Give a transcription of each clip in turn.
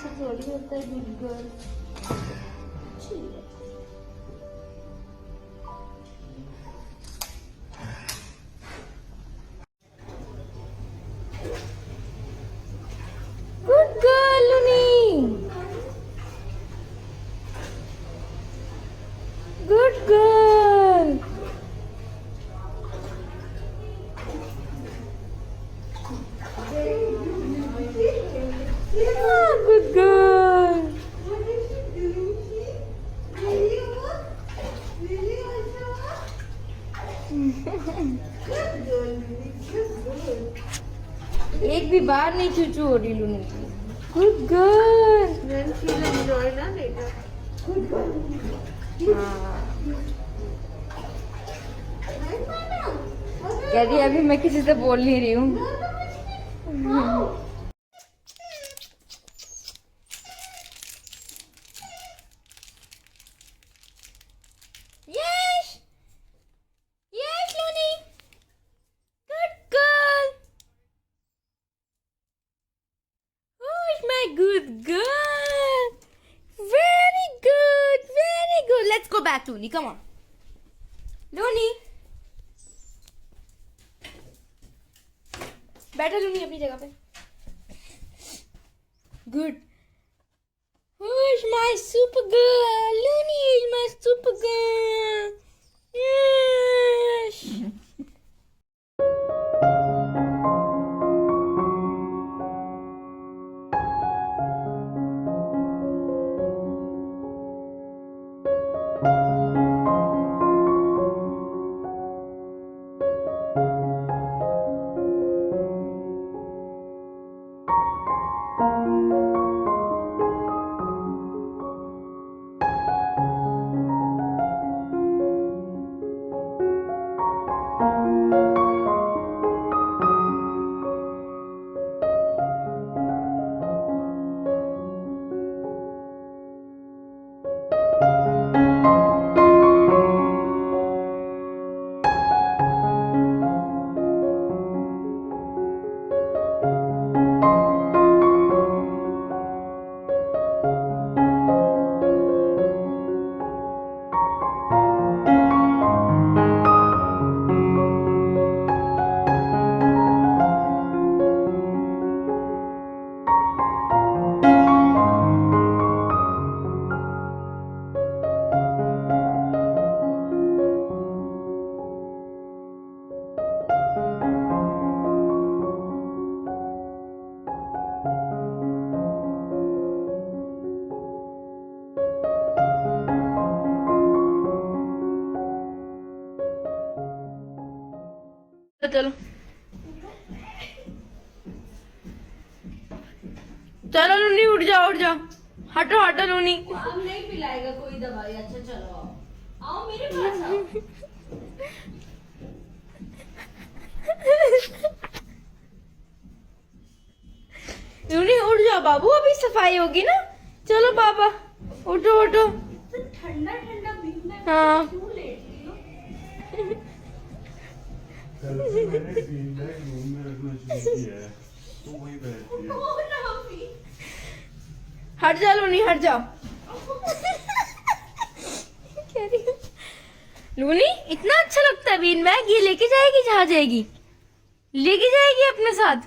ऐसे थोड़ी होता है गुड गर्ल। गुड गर्ल लूनी, गुड गर्ल। Good girl. एक भी बार नहीं चूचू हो रही लूनी की। Good girl. कह रही अभी मैं किसी से बोल नहीं रही हूँ। Good girl. Very good. Very good. Let's go back, Luni. Come on. Luni. बैठो लूनी अपनी जगह पे। Good. Who's my super girl? Luni is my super girl. Yes. चलो चलो लूनी उठ जाओ उठ जाओ। हटो हटो लूनी। अब नहीं पिलाएगा कोई दवाई। अच्छा चलो आओ आओ मेरे पास आओ। लूनी उठ जाओ बाबू, अभी सफाई होगी ना। चलो पापा उठो उठो। ठंडा ठंडा बीच में हाँ क्यों लेट रही हो? कल से मैंने बीन बैग रूम में रखना शुरू किया है, तो वहीं बैठती है। हट जाओ लूनी हट जाओ। कह रही हूँ लूनी इतना अच्छा लगता है बीन बैग, ये लेके जाएगी जहाँ जाएगी, लेके जाएगी अपने साथ।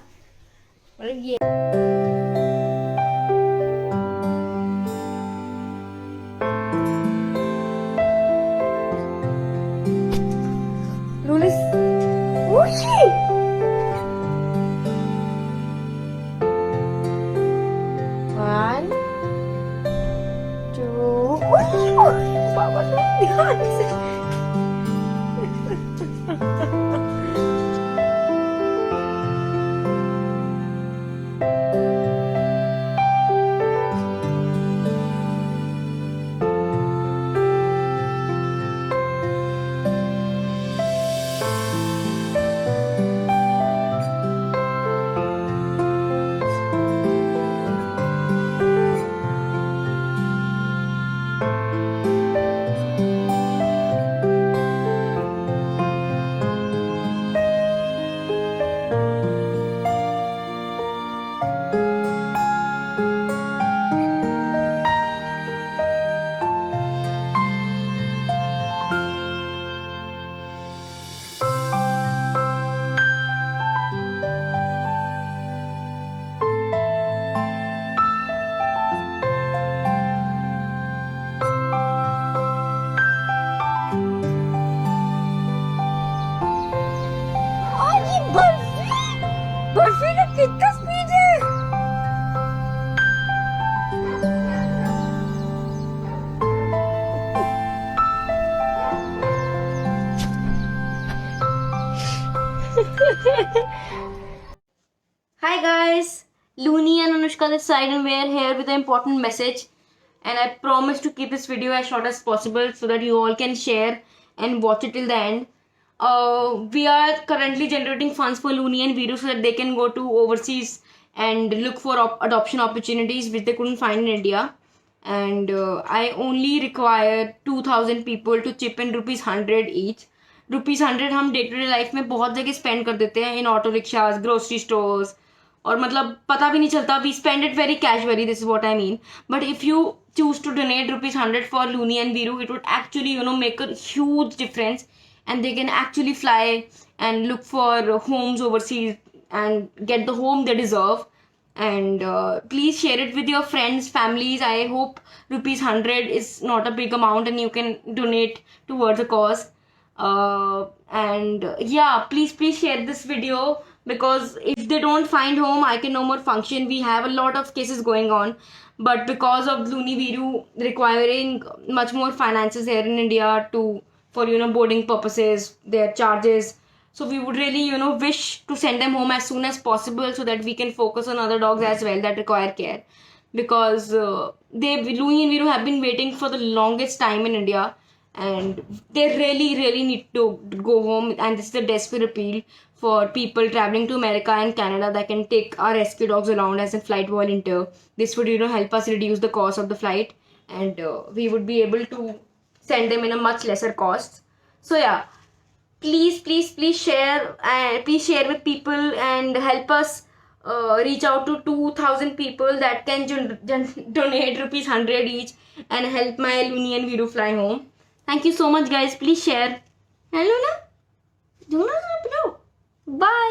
मतलब ये लूनी One, two, Papa ध्यान से। Anushka this side, and we're here with an important message. And I promise to keep this video as short as possible so that you all can share and watch it till the end. We are currently generating funds for Luni and Viru so that they can go to overseas and look for adoption opportunities which they couldn't find in India. And I only require 2,000 people to chip in ₹100 each. ₹100 हम day to day life में बहुत जगह spend कर देते हैं इन auto rickshaws, grocery stores, और मतलब पता भी नहीं चलता. We spend it very casually, this is what I mean. But if you choose to donate ₹100 for Luni and Viru, it would actually make a huge difference, and they can actually fly and look for homes overseas and get the home they deserve. And please share it with your friends, families. I hope ₹100 is not a big amount and you can donate towards the cause. And yeah, please share this video, because if they don't find home, I can no more function. We have a lot of cases going on, but because of Luni Viru requiring much more finances here in India for boarding purposes, their charges, so we would really wish to send them home as soon as possible so that we can focus on other dogs as well that require care, because Luni and Viru have been waiting for the longest time in India, and they really need to go home. And this is a desperate appeal for people traveling to America and Canada that can take our rescue dogs around as a flight volunteer. This would help us reduce the cost of the flight, and we would be able to send them in a much lesser cost. So yeah, please share, please share with people and help us reach out to 2,000 people that can donate ₹100 each and help my Luni and Viru fly home. Thank you so much, guys. Please share. Hello, na? Do not. Bye.